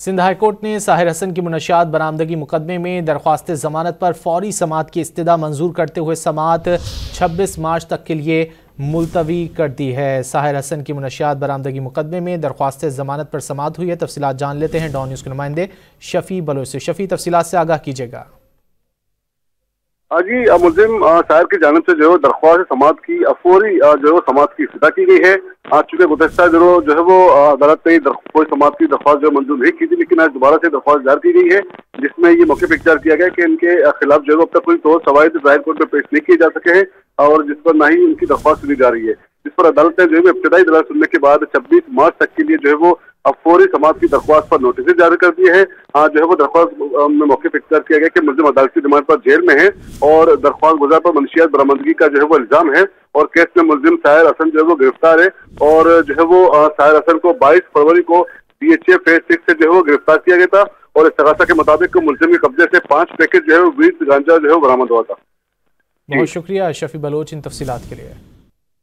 Sindh high court ने साहिर हसन की मुनशियात बरामदगी मुकदमे में दरख्वास्त जमानत पर फौरी समाअत की इस्तदा मंजूर करते हुए समाअत 26 मार्च तक के लिए मुलतवी कर दी है। साहिर हसन की मुनशियात बरामदगी मुकदमे में दरख्वास्त जमानत पर समाअत हुई है। तफसीलात जान लेते हैं डॉन न्यूज़ के नुमाइंदे शफी बलोच से। शफी, तफसीलात से आगाह कीजिएगा। जी, मुलजिम साहिर की जानिब से जो है दरख्वास्त समाअत की फौरी जो है समाअत की इब्तिदा की गई है। चूंकि गुज़श्ता जो है वो अदालत ने कोई समाअत की दरख्वास्त जो मंजूर नहीं की थी, लेकिन आज दोबारा से दरख्वास्त दायर की गई है, जिसमें ये मौके पर इख्तियार किया गया कि इनके खिलाफ जो है अब तक कोई तो सवाइद ज़ाहिर कोर्ट में पेश नहीं किए जा सके हैं और जिस पर ना ही उनकी दरख्वास्त सुनी जा रही है। जिस पर अदालत ने जो है इब्तिदाई दलाल सुनने के बाद 26 मार्च तक के लिए जो है वो अब फौरी समाअत की दरख्वास्त पर नोटिस जारी कर दिए हैं। जो है वो दरख्वास्त में मौके पर इख्तियार किया गया कि मुलजिम अदालती रिमांड पर जेल में है और दरख्वास्त गुजार पर मंशियात बरामदगी का जो है वो इल्जाम है और केस में मुलजिम साहिर हसन जो है वो गिरफ्तार है और जो है वो साहिर हसन को 22 फरवरी को DHA फेज 6 से जो है वो गिरफ्तार किया गया था और इस्तगासा के मुताबिक मुलजिम के कब्जे से 5 पैकेट जो है वो 20 गांजा जो है बरामद हुआ था। बहुत शुक्रिया शफी बलोच इन तफसीलात के लिए।